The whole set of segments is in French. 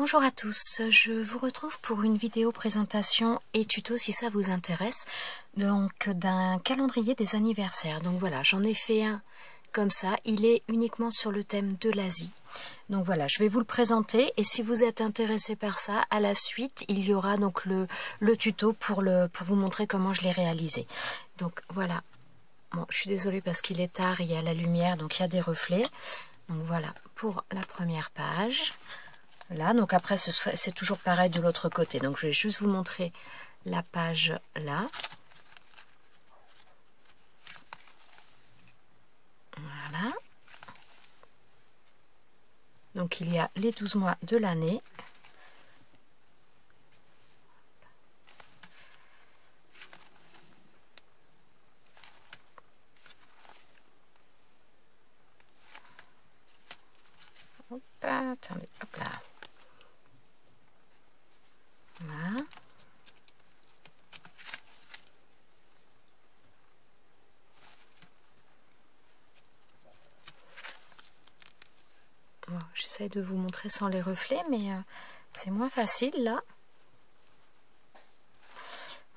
Bonjour à tous, je vous retrouve pour une vidéo présentation et tuto si ça vous intéresse, donc d'un calendrier des anniversaires. Donc voilà, j'en ai fait un comme ça, il est uniquement sur le thème de l'Asie. Donc voilà, je vais vous le présenter et si vous êtes intéressé par ça, à la suite, il y aura donc le tuto pour vous montrer comment je l'ai réalisé. Donc voilà, bon, je suis désolée parce qu'il est tard, il y a la lumière, donc il y a des reflets. Donc voilà, pour la première page. Là, donc après c'est toujours pareil de l'autre côté, donc je vais juste vous montrer la page là. Voilà. Donc il y a les 12 mois de l'année. Hop, attendez, hop là. Voilà. Bon, j'essaie de vous montrer sans les reflets, mais c'est moins facile là.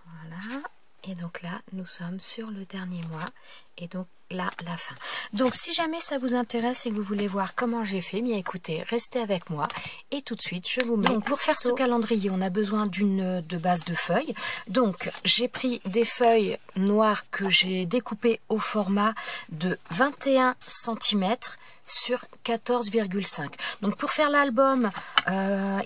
Voilà. Et donc là, nous sommes sur le dernier mois. Et donc là, la fin. Donc si jamais ça vous intéresse et que vous voulez voir comment j'ai fait, bien écoutez, restez avec moi. Et tout de suite, je vous mets. Donc pour faire ce calendrier, on a besoin de base de feuilles. Donc j'ai pris des feuilles noires que j'ai découpées au format de 21 cm sur 14,5. Donc pour faire l'album,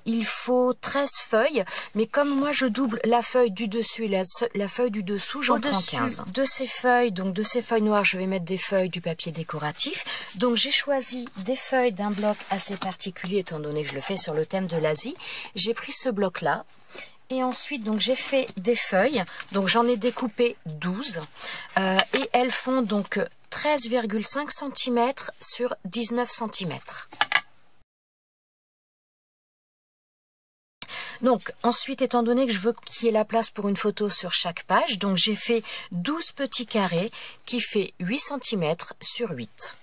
il faut 13 feuilles, mais comme moi je double la feuille du dessus et la feuille du dessous, j'en prends 15. De ces feuilles, donc de ces feuilles noires, je vais mettre des feuilles du papier décoratif. Donc j'ai choisi des feuilles d'un bloc assez particulier, étant donné que je le fais sur le thème de l'Asie. J'ai pris ce bloc là. Et ensuite, donc j'ai fait des feuilles, donc j'en ai découpé 12, et elles font donc 13,5 cm sur 19 cm. Donc ensuite, étant donné que je veux qu'il y ait la place pour une photo sur chaque page, donc j'ai fait 12 petits carrés qui fait 8 cm sur 8.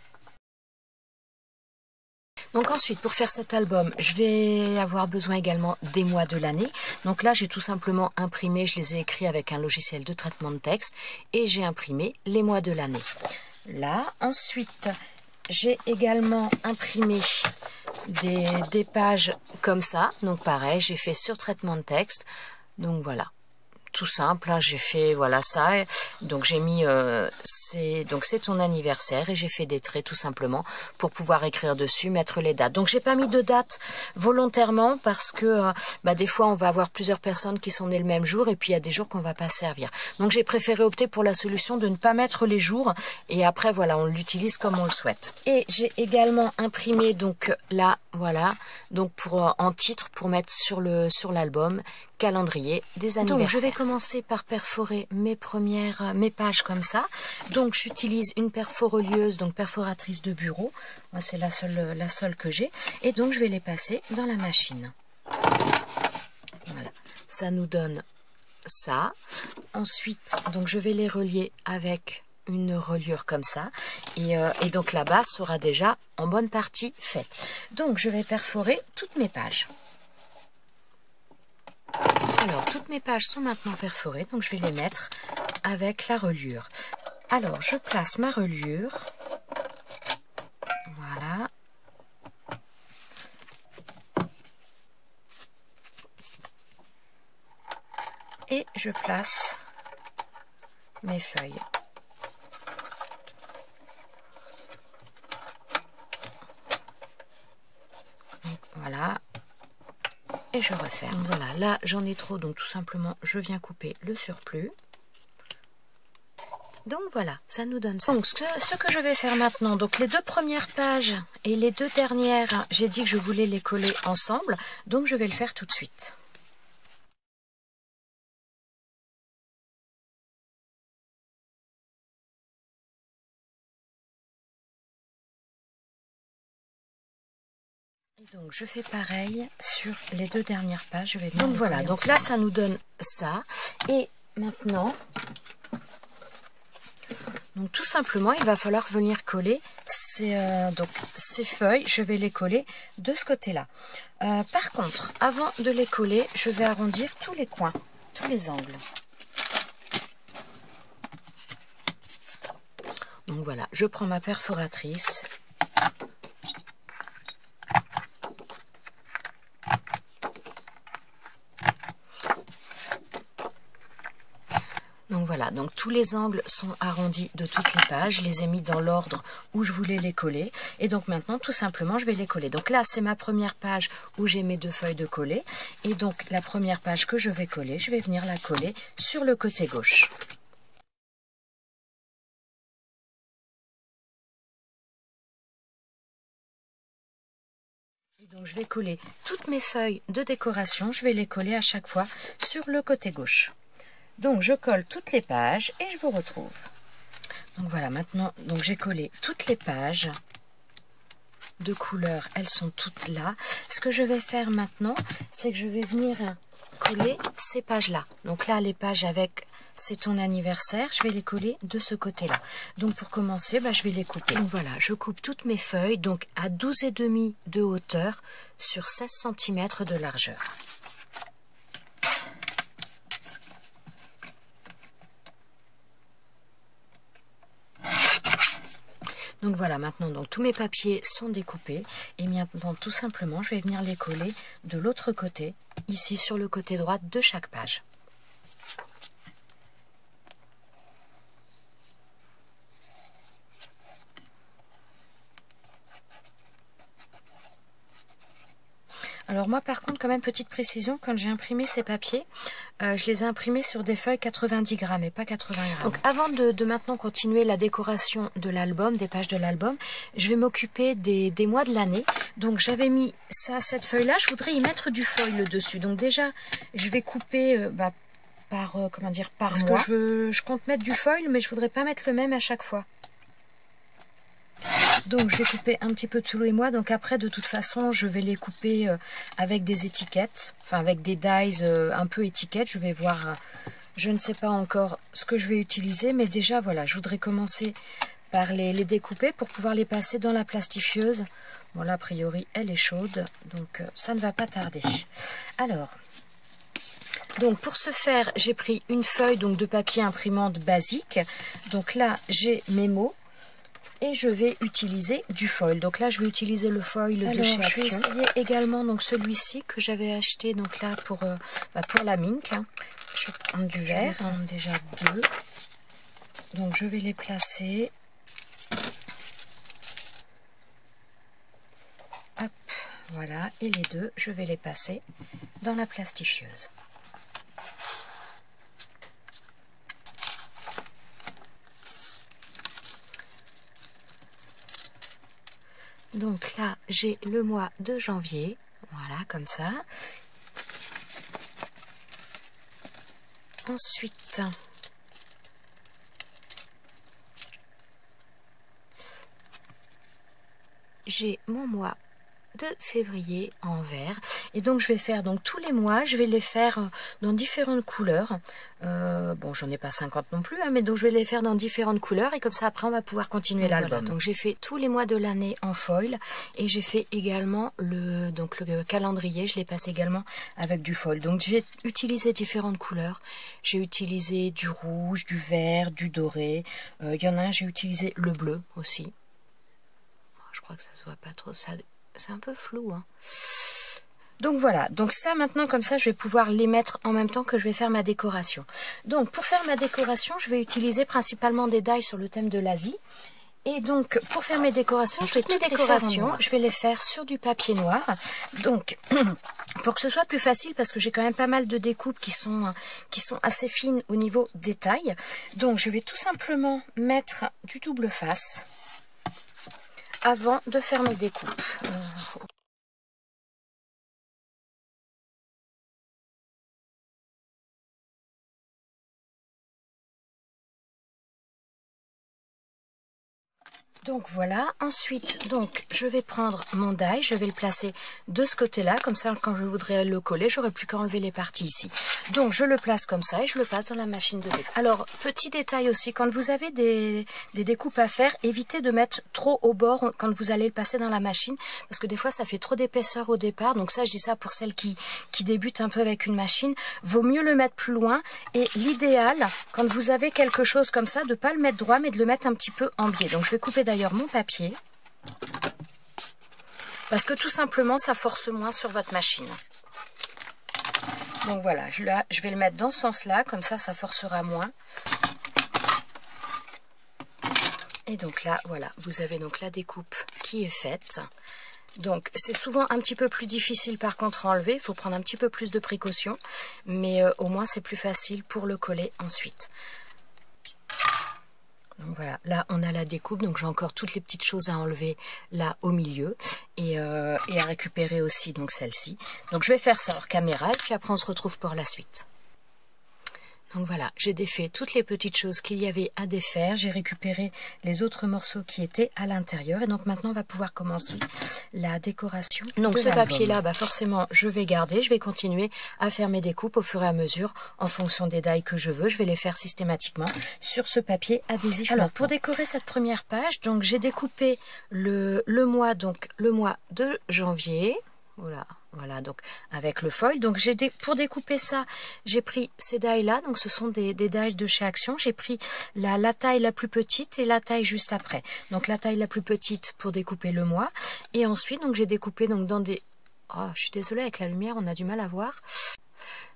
Donc ensuite, pour faire cet album, je vais avoir besoin également des mois de l'année. Donc là, j'ai tout simplement imprimé, je les ai écrits avec un logiciel de traitement de texte et j'ai imprimé les mois de l'année. Là, ensuite, j'ai également imprimé des pages comme ça. Donc pareil, j'ai fait sur traitement de texte. Donc voilà. Tout simple, hein, j'ai fait voilà ça, donc j'ai mis c'est ton anniversaire et j'ai fait des traits tout simplement pour pouvoir écrire dessus, mettre les dates. Donc j'ai pas mis de date volontairement parce que des fois on va avoir plusieurs personnes qui sont nées le même jour et puis il y a des jours qu'on va pas servir. Donc j'ai préféré opter pour la solution de ne pas mettre les jours et après voilà on l'utilise comme on le souhaite. Et j'ai également imprimé donc là voilà donc pour en titre pour mettre sur l'album calendrier des anniversaires. Donc je vais commencer par perforer mes pages comme ça. Donc j'utilise une perforolieuse, donc perforatrice de bureau. Moi c'est la seule que j'ai. Et donc je vais les passer dans la machine. Voilà. Ça nous donne ça. Ensuite, donc je vais les relier avec une reliure comme ça. Et donc la base sera déjà en bonne partie faite. Donc je vais perforer toutes mes pages. Alors, toutes mes pages sont maintenant perforées, donc je vais les mettre avec la reliure. Alors, je place ma reliure. Voilà. Et je place mes feuilles. Donc, voilà. Et je referme. Voilà, là j'en ai trop, donc tout simplement je viens couper le surplus. Donc voilà, ça nous donne ça. Donc ce que je vais faire maintenant, donc les deux premières pages et les deux dernières, j'ai dit que je voulais les coller ensemble, donc je vais le faire tout de suite. Donc je fais pareil sur les deux dernières pages. Je vais donc voilà, donc là ça nous donne ça. Et maintenant, Donc tout simplement, il va falloir venir coller donc, ces feuilles, je vais les coller de ce côté-là. Par contre, avant de les coller, je vais arrondir tous les coins, tous les angles. Donc voilà, je prends ma perforatrice. Donc voilà, donc tous les angles sont arrondis de toutes les pages, je les ai mis dans l'ordre où je voulais les coller. Et donc maintenant, tout simplement, je vais les coller. Donc là, c'est ma première page où j'ai mes 2 feuilles de coller. Et donc la première page que je vais coller, je vais venir la coller sur le côté gauche. Et donc je vais coller toutes mes feuilles de décoration, je vais les coller à chaque fois sur le côté gauche. Donc je colle toutes les pages et je vous retrouve. Donc voilà, maintenant donc j'ai collé toutes les pages de couleur, elles sont toutes là. Ce que je vais faire maintenant, c'est que je vais venir coller ces pages-là. Donc là, les pages avec c'est ton anniversaire, je vais les coller de ce côté-là. Donc pour commencer, je vais les couper. Donc voilà, je coupe toutes mes feuilles donc à 12,5 de hauteur sur 16 cm de largeur. Donc voilà, maintenant donc tous mes papiers sont découpés et maintenant tout simplement je vais venir les coller de l'autre côté, ici sur le côté droit de chaque page. Alors moi par contre, quand même petite précision, quand j'ai imprimé ces papiers, je les ai imprimés sur des feuilles 90 grammes et pas 80 grammes. Donc avant de maintenant continuer la décoration de l'album, des pages de l'album, je vais m'occuper des mois de l'année. Donc j'avais mis ça, cette feuille-là, je voudrais y mettre du foil dessus. Donc déjà, je vais couper par comment dire, par mois. Parce que je compte mettre du foil, mais je voudrais pas mettre le même à chaque fois. Donc je vais couper un petit peu tous les mois, donc après de toute façon je vais les couper avec des étiquettes, enfin avec des dies un peu étiquettes, je vais voir, je ne sais pas encore ce que je vais utiliser, mais déjà voilà, je voudrais commencer par les découper pour pouvoir les passer dans la plastifieuse. Bon là a priori elle est chaude, donc ça ne va pas tarder. Alors, donc pour ce faire j'ai pris une feuille donc de papier imprimante basique, donc là j'ai mes mots. Et je vais utiliser du foil. Donc là, je vais utiliser le foil de chez Action. Je vais essayer également donc celui-ci que j'avais acheté donc là pour la mink. Hein. Je vais prendre du vert. Je vais prendre déjà 2. Donc je vais les placer. Hop, voilà. Et les 2, je vais les passer dans la plastifieuse. Donc là, j'ai le mois de janvier, voilà, comme ça. Ensuite, j'ai mon mois de février en vert. Et donc, je vais faire donc tous les mois, je vais les faire dans différentes couleurs. Bon, j'en ai pas 50 non plus, hein, mais donc je vais les faire dans différentes couleurs. Et comme ça, après, on va pouvoir continuer l'album. Voilà, donc, j'ai fait tous les mois de l'année en foil. Et j'ai fait également le calendrier. Je l'ai passé également avec du foil. Donc, j'ai utilisé différentes couleurs. J'ai utilisé du rouge, du vert, du doré. Il y en a un, j'ai utilisé le bleu aussi. Je crois que ça se voit pas trop. Ça, c'est un peu flou, hein. Donc voilà, donc ça maintenant comme ça je vais pouvoir les mettre en même temps que je vais faire ma décoration. Donc pour faire ma décoration, je vais utiliser principalement des dies sur le thème de l'Asie. Et donc pour faire mes décorations, je vais les faire sur du papier noir. Donc pour que ce soit plus facile, parce que j'ai quand même pas mal de découpes qui sont assez fines au niveau détail. Donc je vais tout simplement mettre du double face avant de faire mes découpes. Donc voilà, ensuite donc je vais prendre mon die, je vais le placer de ce côté-là, comme ça quand je voudrais le coller, j'aurai plus qu'à enlever les parties ici. Donc je le place comme ça et je le passe dans la machine de découpe. Alors petit détail aussi, quand vous avez des découpes à faire, évitez de mettre trop au bord quand vous allez le passer dans la machine, parce que des fois ça fait trop d'épaisseur au départ, donc ça je dis ça pour celles qui débutent un peu avec une machine, vaut mieux le mettre plus loin, et l'idéal, quand vous avez quelque chose comme ça, de ne pas le mettre droit mais de le mettre un petit peu en biais. Donc je vais couper d'ailleurs mon papier parce que tout simplement ça force moins sur votre machine. Donc voilà, je vais le mettre dans ce sens là, comme ça ça forcera moins. Et donc là voilà, vous avez donc la découpe qui est faite. Donc c'est souvent un petit peu plus difficile par contre à enlever, il faut prendre un petit peu plus de précautions, mais au moins c'est plus facile pour le coller ensuite. Donc voilà, là on a la découpe, donc j'ai encore toutes les petites choses à enlever là au milieu et à récupérer aussi donc celle-ci. Donc je vais faire ça hors caméra et puis après on se retrouve pour la suite. Donc voilà, j'ai défait toutes les petites choses qu'il y avait à défaire, j'ai récupéré les autres morceaux qui étaient à l'intérieur et donc maintenant on va pouvoir commencer la décoration. Donc ce papier-là, bah forcément je vais garder, je vais continuer à faire mes découpes au fur et à mesure en fonction des die que je veux, je vais les faire systématiquement sur ce papier adhésif. Alors pour décorer cette première page, donc j'ai découpé le mois de janvier. Voilà, donc avec le foil. Donc pour découper ça, j'ai pris ces die là, donc ce sont des dies de chez Action. J'ai pris la taille la plus petite et la taille juste après. Donc la taille la plus petite pour découper le mois. Et ensuite, donc j'ai découpé donc dans des... Oh, je suis désolée, avec la lumière, on a du mal à voir.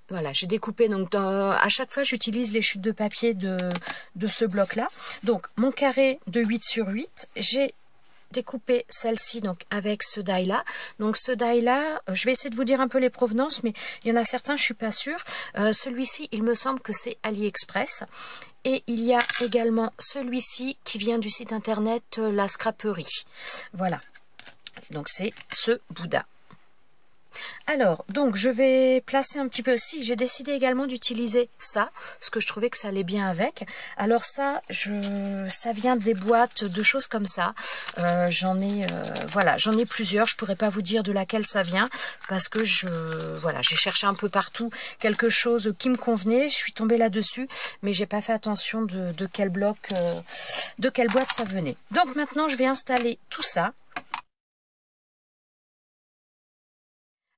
Voilà, j'ai découpé, donc à chaque fois j'utilise les chutes de papier de ce bloc là. Donc mon carré de 8 sur 8, j'ai découper celle-ci donc avec ce die là. Donc ce die là, je vais essayer de vous dire un peu les provenances, mais il y en a certains, je suis pas sûre. Celui-ci, il me semble que c'est AliExpress. Et il y a également celui-ci qui vient du site internet La Scraperie. Voilà. Donc c'est ce Bouddha. Alors, donc je vais placer un petit peu, si j'ai décidé également d'utiliser ça, parce que je trouvais que ça allait bien avec. Alors ça vient des boîtes de choses comme ça. J'en ai plusieurs, je pourrais pas vous dire de laquelle ça vient, parce que j'ai cherché un peu partout quelque chose qui me convenait, je suis tombée là-dessus, mais j'ai pas fait attention de quel bloc, de quelle boîte ça venait. Donc maintenant je vais installer tout ça.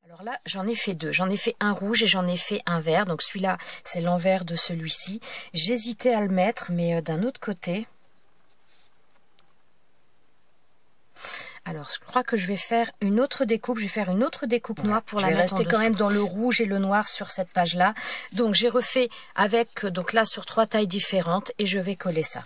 Alors là, j'en ai fait deux. J'en ai fait un rouge et j'en ai fait un vert. Donc celui-là, c'est l'envers de celui-ci. J'hésitais à le mettre, mais d'un autre côté... Alors, je crois que je vais faire une autre découpe. Je vais faire une autre découpe noire pour la mettre en dessous. Je vais rester quand même dans le rouge et le noir sur cette page-là. Donc, j'ai refait avec, donc là, sur 3 tailles différentes et je vais coller ça.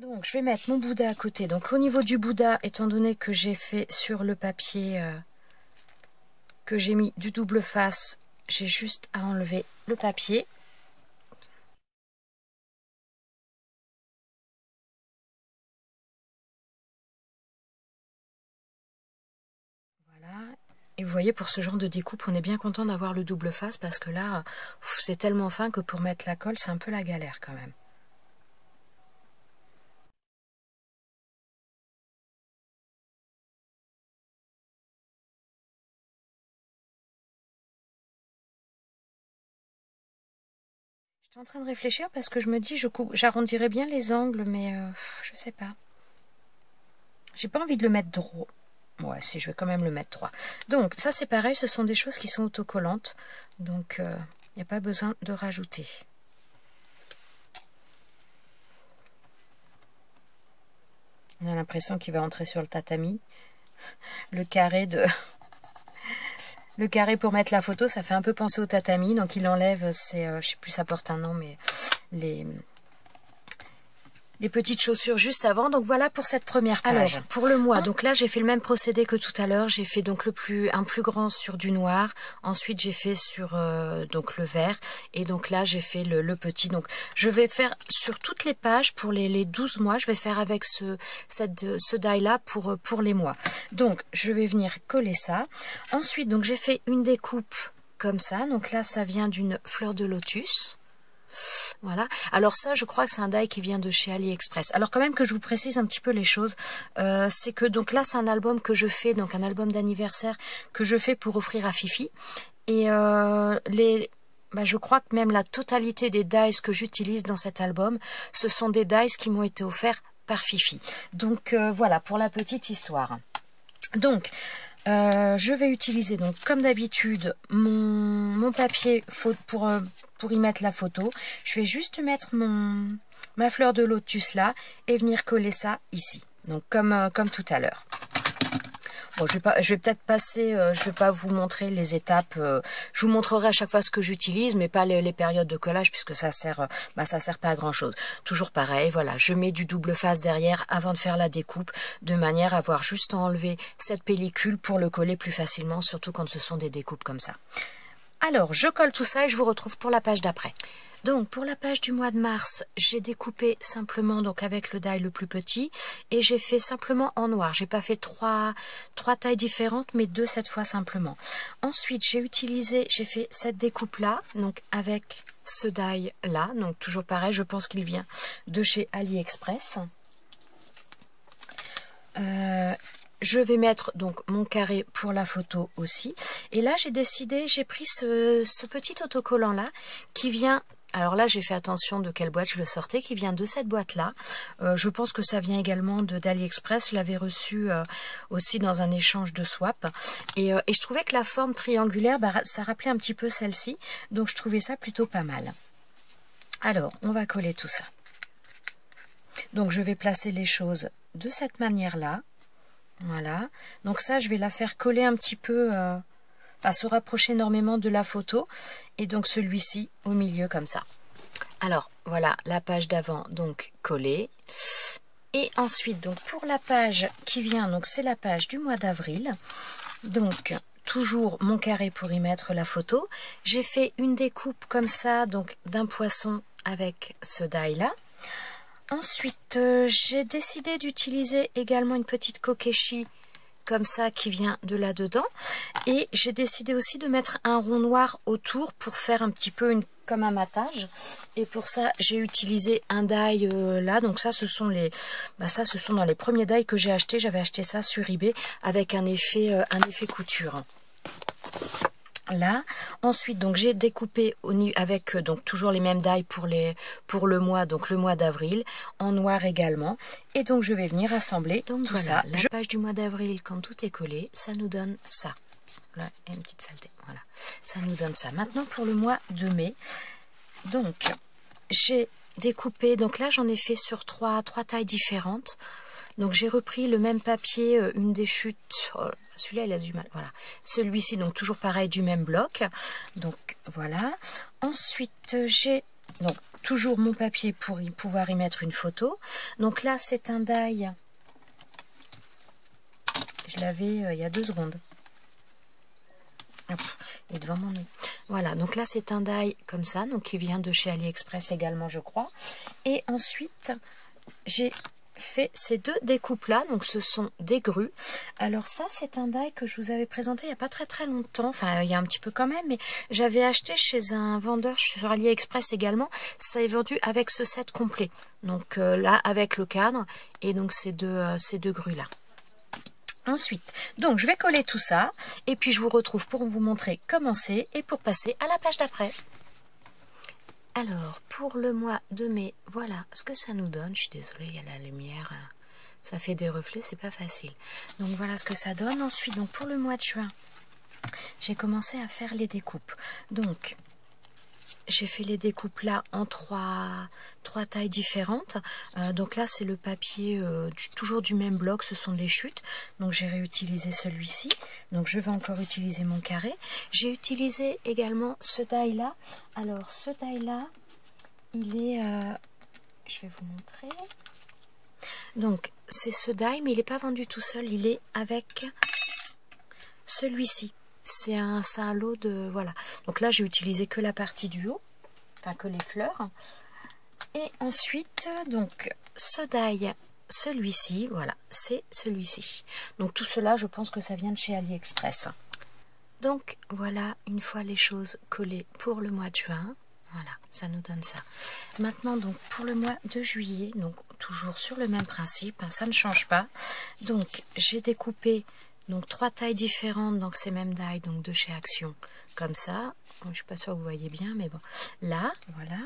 Donc je vais mettre mon Bouddha à côté. Donc au niveau du Bouddha, étant donné que j'ai fait sur le papier que j'ai mis du double face, j'ai juste à enlever le papier. Voilà. Et vous voyez, pour ce genre de découpe, on est bien content d'avoir le double face parce que là, c'est tellement fin que pour mettre la colle, c'est un peu la galère quand même. J'étais en train de réfléchir parce que je me dis, j'arrondirais bien les angles, mais je sais pas. J'ai pas envie de le mettre droit. Ouais, si, je vais quand même le mettre droit. Donc, ça c'est pareil, ce sont des choses qui sont autocollantes. Donc, il n'y a pas besoin de rajouter. On a l'impression qu'il va entrer sur le tatami. Le carré pour mettre la photo, ça fait un peu penser au tatami. Donc il enlève, je sais plus ça porte un nom, mais des petites chaussures juste avant. Donc voilà pour cette première page. Alors, pour le mois, donc là j'ai fait le même procédé que tout à l'heure. J'ai fait donc un plus grand sur du noir. Ensuite j'ai fait sur donc le vert. Et donc là j'ai fait le petit. Donc je vais faire sur toutes les pages pour les 12 mois. Je vais faire avec ce die là pour les mois. Donc je vais venir coller ça. Ensuite donc j'ai fait une découpe comme ça. Donc là ça vient d'une fleur de lotus. Voilà, alors ça je crois que c'est un die qui vient de chez AliExpress. Alors quand même que je vous précise un petit peu les choses, c'est que donc là c'est un album que je fais, donc un album d'anniversaire que je fais pour offrir à Fifi. Et je crois que même la totalité des dies que j'utilise dans cet album, ce sont des dies qui m'ont été offerts par Fifi. Donc voilà pour la petite histoire. Donc je vais utiliser donc comme d'habitude mon papier pour y mettre la photo. Je vais juste mettre ma fleur de lotus là et venir coller ça ici. Donc comme tout à l'heure. Bon, je vais peut-être passer, je vais pas vous montrer les étapes. Je vous montrerai à chaque fois ce que j'utilise, mais pas les périodes de collage puisque ça sert pas à grand chose. Toujours pareil, voilà, je mets du double face derrière avant de faire la découpe, de manière à avoir juste à enlever cette pellicule pour le coller plus facilement, surtout quand ce sont des découpes comme ça. Alors, je colle tout ça et je vous retrouve pour la page d'après. Donc, pour la page du mois de mars, j'ai découpé simplement donc avec le die le plus petit et j'ai fait simplement en noir. J'ai pas fait trois tailles différentes, mais 2 cette fois simplement. Ensuite, j'ai fait cette découpe là, donc avec ce die là, donc toujours pareil. Je pense qu'il vient de chez AliExpress. Je vais mettre donc mon carré pour la photo aussi. Et là, j'ai pris ce petit autocollant là qui vient. Alors là, j'ai fait attention de quelle boîte je le sortais, qui vient de cette boîte-là. Je pense que ça vient également d'AliExpress. Je l'avais reçu aussi dans un échange de swap. Et je trouvais que la forme triangulaire, ça rappelait un petit peu celle-ci. Donc je trouvais ça plutôt pas mal. Alors, on va coller tout ça. Donc je vais placer les choses de cette manière-là. Voilà, donc ça je vais la faire coller un petit peu, se rapprocher énormément de la photo, et donc celui-ci au milieu comme ça. Alors voilà la page d'avant donc collée, et ensuite donc pour la page qui vient, donc c'est la page du mois d'avril, donc toujours mon carré pour y mettre la photo. J'ai fait une découpe comme ça, donc d'un poisson avec ce die là. Ensuite, j'ai décidé d'utiliser également une petite kokeshi comme ça qui vient de là-dedans. Et j'ai décidé aussi de mettre un rond noir autour pour faire un petit peu comme un matage. Et pour ça, j'ai utilisé un die là. Donc ça, ce sont dans les premiers die que j'ai acheté. J'avais acheté ça sur eBay avec un effet couture. Là, ensuite donc j'ai découpé avec donc toujours les mêmes die pour le mois, donc le mois d'avril en noir également, et donc je vais venir assembler donc tout ça. La page du mois d'avril, quand tout est collé, ça nous donne ça. Là, il y a une petite saleté, voilà, ça nous donne ça. Maintenant pour le mois de mai, donc j'ai découpé, donc là j'en ai fait sur trois tailles différentes. Donc j'ai repris le même papier, une des chutes, oh, celui-là il a du mal, voilà. Celui-ci donc toujours pareil du même bloc, donc voilà. Ensuite j'ai donc toujours mon papier pour pouvoir y mettre une photo. Donc là c'est un die, je l'avais il y a 2 secondes. Hop, il est devant mon nez. Voilà, donc là c'est un die comme ça, donc qui vient de chez AliExpress également je crois. Et ensuite j'ai fait ces 2 découpes là, donc ce sont des grues. Alors ça c'est un die que je vous avais présenté il n'y a pas très longtemps, enfin il y a un petit peu quand même, mais j'avais acheté chez un vendeur sur AliExpress également. Ça est vendu avec ce set complet, donc là avec le cadre et donc ces deux grues là. Ensuite, donc je vais coller tout ça et puis je vous retrouve pour vous montrer comment c'est et pour passer à la page d'après. Alors, pour le mois de mai, voilà ce que ça nous donne. Je suis désolée, il y a la lumière, ça fait des reflets, c'est pas facile. Donc voilà ce que ça donne. Ensuite, donc pour le mois de juin, j'ai commencé à faire les découpes. Donc, j'ai fait les découpes là en trois tailles différentes. Donc là, c'est le papier toujours du même bloc, ce sont les chutes. Donc j'ai réutilisé celui-ci. Donc je vais encore utiliser mon carré. J'ai utilisé également ce die là. Alors ce die là, il est... je vais vous montrer. Donc c'est ce die, mais il n'est pas vendu tout seul, il est avec celui-ci. C'est un lot de... Voilà. Donc là, j'ai utilisé que la partie du haut, enfin que les fleurs. Et ensuite, donc, ce die, celui-ci, voilà, c'est celui-ci. Donc tout cela, je pense que ça vient de chez AliExpress. Donc voilà, une fois les choses collées pour le mois de juin, voilà, ça nous donne ça. Maintenant, donc, pour le mois de juillet, donc toujours sur le même principe, hein, ça ne change pas. Donc, j'ai découpé donc 3 tailles différentes, donc ces mêmes tailles, donc de chez Action, comme ça. Je ne suis pas sûre que vous voyez bien, mais bon, là, voilà.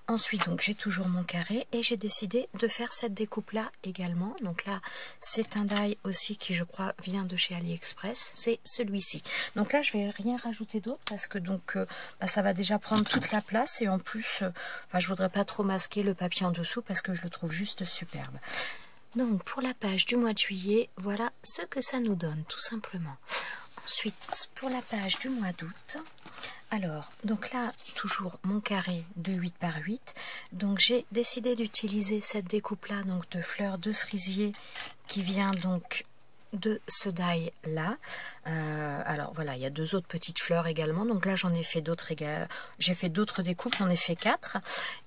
Ensuite, donc j'ai toujours mon carré et j'ai décidé de faire cette découpe-là également. Donc là, c'est un die aussi qui, je crois, vient de chez AliExpress. C'est celui-ci. Donc là, je vais rien rajouter d'autre parce que donc ça va déjà prendre toute la place et en plus, je voudrais pas trop masquer le papier en dessous parce que je le trouve juste superbe. Donc pour la page du mois de juillet, voilà ce que ça nous donne tout simplement. Ensuite pour la page du mois d'août, alors donc là toujours mon carré de 8 par 8, donc j'ai décidé d'utiliser cette découpe là donc de fleurs de cerisier qui vient donc de ce die là. Alors voilà, il y a 2 autres petites fleurs également, donc là j'en ai fait d'autres, j'ai fait d'autres découpes, j'en ai fait 4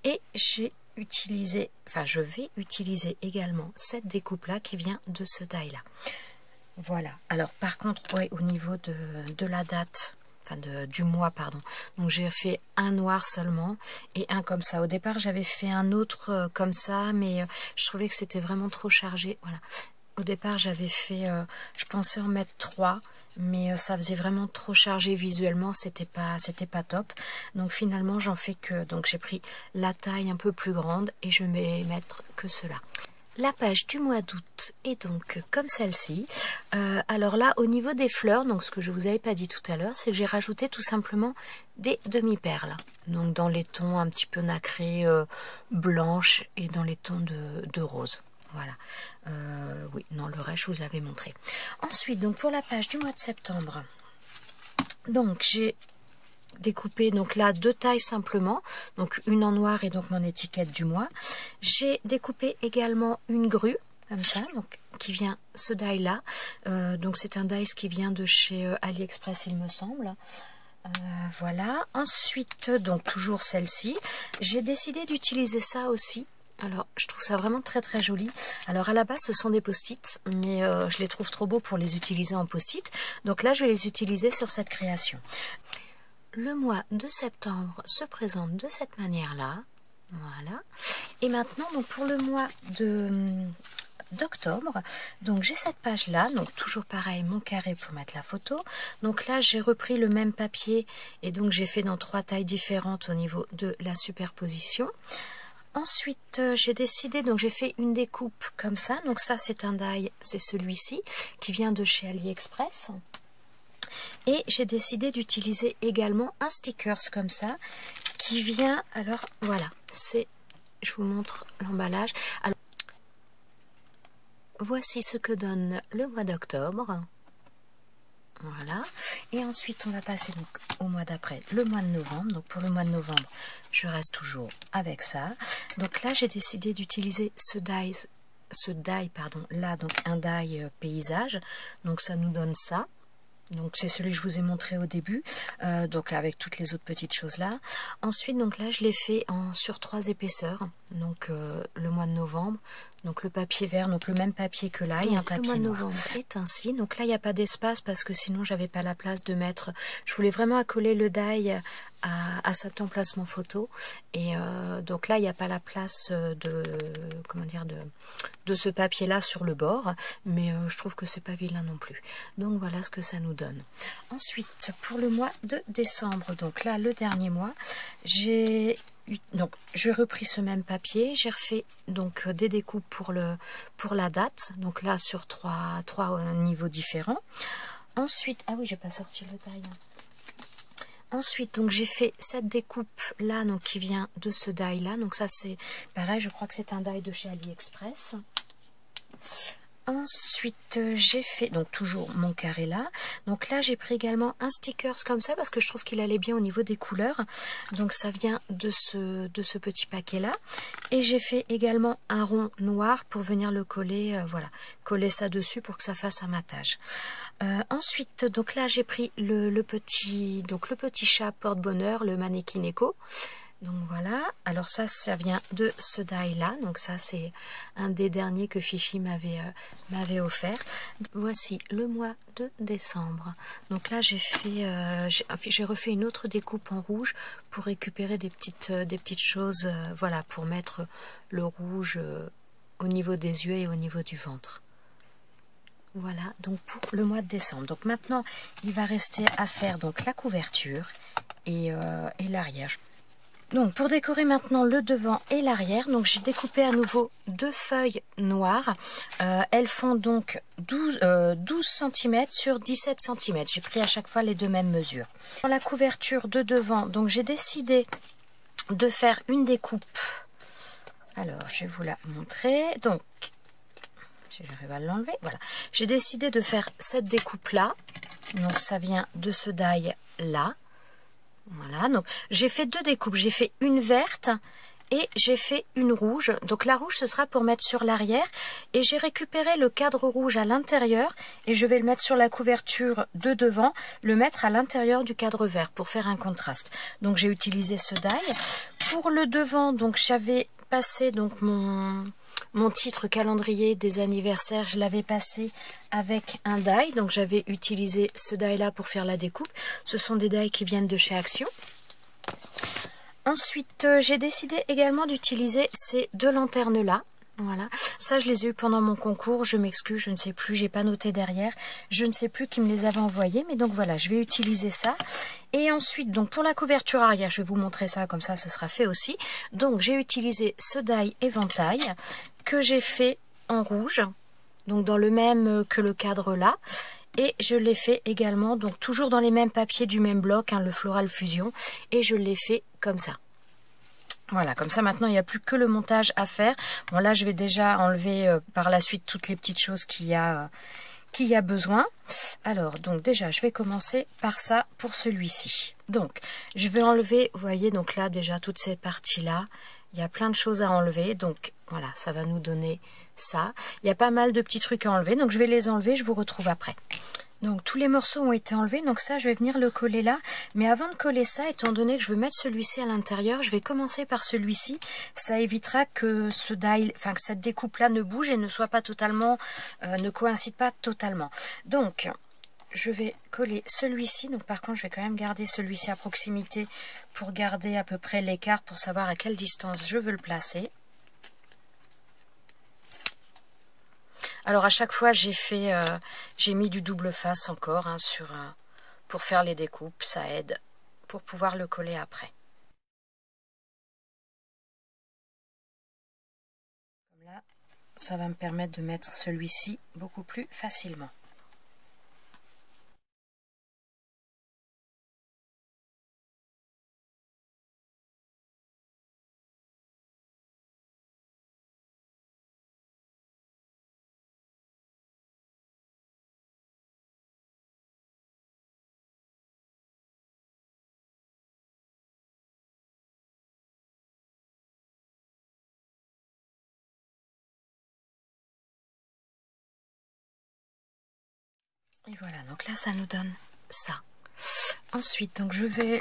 et j'ai utiliser, je vais utiliser également cette découpe là qui vient de ce die là. Voilà, alors par contre ouais, au niveau de la date, du mois pardon, donc j'ai fait un noir seulement et un comme ça. Au départ j'avais fait un autre comme ça, mais je trouvais que c'était vraiment trop chargé. Voilà, au départ j'avais fait, je pensais en mettre 3, mais ça faisait vraiment trop chargé visuellement, c'était pas top. Donc finalement j'en fais que, donc j'ai pris la taille un peu plus grande et je vais mettre que cela. La page du mois d'août est donc comme celle-ci. Alors là, au niveau des fleurs, donc ce que je vous avais pas dit tout à l'heure, c'est que j'ai rajouté tout simplement des demi-perles. Donc dans les tons un petit peu nacrés, blanches et dans les tons de rose. Voilà. Oui, non, le reste, je vous l'avais montré. Ensuite, donc pour la page du mois de septembre, donc j'ai découpé donc là 2 tailles simplement, donc une en noir et donc mon étiquette du mois. J'ai découpé également une grue comme ça, donc qui vient ce die là. Donc c'est un die qui vient de chez AliExpress, il me semble. Voilà. Ensuite, donc toujours celle-ci, j'ai décidé d'utiliser ça aussi. Alors, je trouve ça vraiment très très joli. Alors, à la base, ce sont des post-it, mais je les trouve trop beaux pour les utiliser en post-it. Donc là, je vais les utiliser sur cette création. Le mois de septembre se présente de cette manière-là. Voilà. Et maintenant, donc pour le mois d'octobre, donc j'ai cette page là, donc toujours pareil, mon carré pour mettre la photo. Donc là j'ai repris le même papier et donc j'ai fait dans 3 tailles différentes au niveau de la superposition. Ensuite j'ai décidé, donc j'ai fait une découpe comme ça, donc ça c'est un die, c'est celui-ci qui vient de chez AliExpress. Et j'ai décidé d'utiliser également un stickers comme ça qui vient, alors voilà, c'est, je vous montre l'emballage. Alors voici ce que donne le mois d'octobre. Voilà. Et ensuite, on va passer donc au mois d'après, le mois de novembre. Donc pour le mois de novembre, je reste toujours avec ça. Donc là, j'ai décidé d'utiliser ce die, pardon, là, donc un die paysage. Donc ça nous donne ça. Donc c'est celui que je vous ai montré au début, donc avec toutes les autres petites choses là. Ensuite, donc là, je l'ai fait sur 3 épaisseurs. Donc le mois de novembre, donc le papier vert, donc le même papier que là, il y a un papier noir. Le mois de novembre est ainsi. Donc là, il n'y a pas d'espace parce que sinon, j'avais pas la place de mettre. Je voulais vraiment accoler le die à cet emplacement photo. Et donc là, il n'y a pas la place de ce papier là sur le bord, mais je trouve que c'est pas vilain non plus. Donc voilà ce que ça nous donne. Ensuite, pour le mois de décembre, donc là, le dernier mois, j'ai repris ce même papier, j'ai refait donc des découpes pour la date, donc là sur trois niveaux différents. Ensuite, ah oui, j'ai pas sorti le die. Ensuite, donc j'ai fait cette découpe là, donc qui vient de ce die là. Donc ça c'est pareil, je crois que c'est un die de chez AliExpress. Ensuite, j'ai fait donc toujours mon carré là. Donc là, j'ai pris également un stickers comme ça parce que je trouve qu'il allait bien au niveau des couleurs. Donc ça vient de ce petit paquet là. Et j'ai fait également un rond noir pour venir le coller, voilà, coller ça dessus pour que ça fasse un matage. Ensuite, donc là, j'ai pris le petit chat porte-bonheur, le Mannequin Eco. Donc voilà, alors ça vient de ce die là, donc ça c'est un des derniers que Fifi m'avait offert. Voici le mois de décembre. Donc là j'ai refait une autre découpe en rouge pour récupérer des petites choses, voilà, pour mettre le rouge au niveau des yeux et au niveau du ventre. Voilà, donc pour le mois de décembre. Donc maintenant, il va rester à faire donc la couverture et l'arrière. Donc pour décorer maintenant le devant et l'arrière, donc j'ai découpé à nouveau 2 feuilles noires. Elles font donc 12 cm sur 17 cm. J'ai pris à chaque fois les deux mêmes mesures. Pour la couverture de devant, donc j'ai décidé de faire une découpe. Alors je vais vous la montrer. Donc si j'arrive à l'enlever, voilà. J'ai décidé de faire cette découpe là. Donc ça vient de ce die là. Voilà, donc j'ai fait 2 découpes, j'ai fait une verte et j'ai fait une rouge. Donc la rouge ce sera pour mettre sur l'arrière et j'ai récupéré le cadre rouge à l'intérieur et je vais le mettre sur la couverture de devant, le mettre à l'intérieur du cadre vert pour faire un contraste. Donc j'ai utilisé ce die. Pour le devant, donc j'avais passé donc mon titre calendrier des anniversaires, je l'avais passé avec un die, donc j'avais utilisé ce die là pour faire la découpe. Ce sont des dies qui viennent de chez Action. Ensuite, j'ai décidé également d'utiliser ces 2 lanternes là. Voilà, ça je les ai eu pendant mon concours, je m'excuse, je ne sais plus, j'ai pas noté derrière, je ne sais plus qui me les avait envoyés, mais donc voilà, je vais utiliser ça. Et ensuite, donc pour la couverture arrière, je vais vous montrer ça, comme ça ce sera fait aussi. Donc j'ai utilisé ce die éventail que j'ai fait en rouge, donc dans le même que le cadre là. Et je l'ai fait également, donc toujours dans les mêmes papiers du même bloc, hein, le Floral Fusion, et je l'ai fait comme ça. Voilà, comme ça maintenant il n'y a plus que le montage à faire. Bon là je vais déjà enlever par la suite toutes les petites choses qu'il y a besoin. Alors donc déjà je vais commencer par ça pour celui-ci. Donc je vais enlever, vous voyez donc là déjà toutes ces parties là, il y a plein de choses à enlever. Donc voilà, ça va nous donner ça. Il y a pas mal de petits trucs à enlever, donc je vais les enlever, je vous retrouve après. Donc tous les morceaux ont été enlevés, donc ça je vais venir le coller là. Mais avant de coller ça, étant donné que je veux mettre celui-ci à l'intérieur, je vais commencer par celui-ci. Ça évitera que ce die, enfin que cette découpe là ne bouge et ne soit pas totalement, ne coïncide pas totalement. Donc je vais coller celui-ci. Donc par contre je vais quand même garder celui-ci à proximité pour garder à peu près l'écart pour savoir à quelle distance je veux le placer. Alors à chaque fois j'ai mis du double face encore hein, pour faire les découpes, ça aide pour pouvoir le coller après. Comme là, ça va me permettre de mettre celui-ci beaucoup plus facilement. Et voilà, donc là ça nous donne ça. Ensuite, donc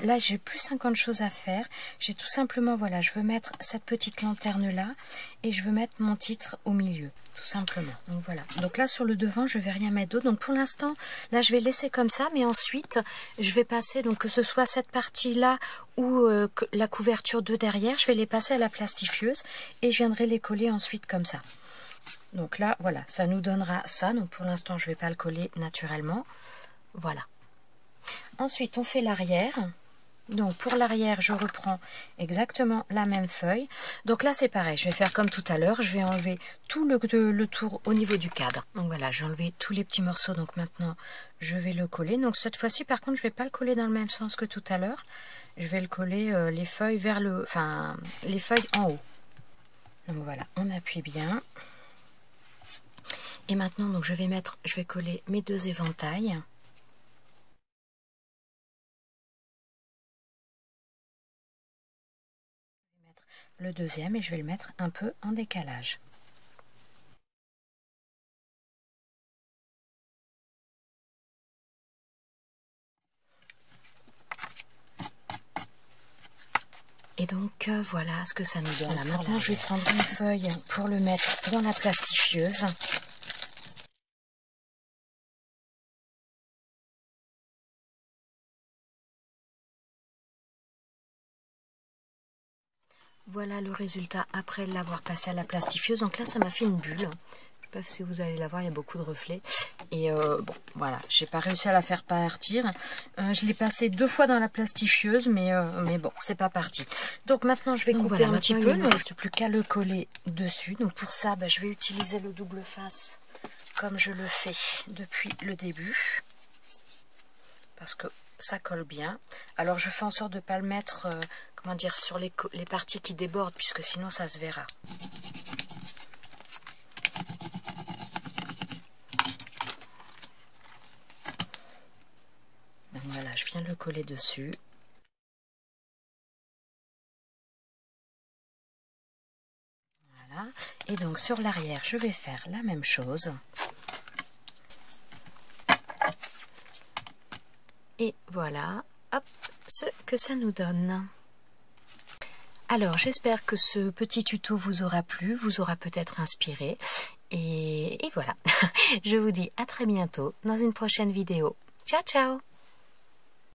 là j'ai plus 50 choses à faire. J'ai tout simplement, voilà, je veux mettre cette petite lanterne là et je veux mettre mon titre au milieu, tout simplement. Donc voilà. Donc là sur le devant, je vais rien mettre d'autre. Donc pour l'instant, là je vais laisser comme ça, mais ensuite je vais passer, donc que ce soit cette partie là ou la couverture de derrière, je vais les passer à la plastifieuse et je viendrai les coller ensuite comme ça. Donc là, voilà, ça nous donnera ça. Donc pour l'instant, je ne vais pas le coller naturellement. Voilà. Ensuite, on fait l'arrière. Donc pour l'arrière, je reprends exactement la même feuille. Donc là, c'est pareil. Je vais faire comme tout à l'heure. Je vais enlever tout le tour au niveau du cadre. Donc voilà, j'ai enlevé tous les petits morceaux. Donc maintenant, je vais le coller. Donc cette fois-ci, par contre, je ne vais pas le coller dans le même sens que tout à l'heure. Je vais le coller les feuilles vers les feuilles en haut. Donc voilà, on appuie bien. Et maintenant, donc, je vais coller mes 2 éventails. Je vais mettre le deuxième et je vais le mettre un peu en décalage. Et donc voilà ce que ça nous donne. Voilà, maintenant je vais prendre une feuille pour le mettre dans la plastifieuse. Voilà le résultat après l'avoir passé à la plastifieuse. Donc là ça m'a fait une bulle. Je ne sais pas si vous allez la voir, il y a beaucoup de reflets. Et bon, voilà, j'ai pas réussi à la faire partir. Je l'ai passé 2 fois dans la plastifieuse, mais bon, c'est pas parti. Donc maintenant, je vais couper un petit peu. Il ne reste plus qu'à le coller dessus. Donc pour ça, je vais utiliser le double face comme je le fais depuis le début. Parce que ça colle bien. Alors je fais en sorte de ne pas le mettre, comment dire, sur les parties qui débordent, puisque sinon ça se verra. Donc voilà, je viens de le coller dessus. Voilà. Et donc sur l'arrière, je vais faire la même chose. Et voilà, hop, ce que ça nous donne. Alors, j'espère que ce petit tuto vous aura plu, vous aura peut-être inspiré. Et voilà, je vous dis à très bientôt dans une prochaine vidéo. Ciao, ciao!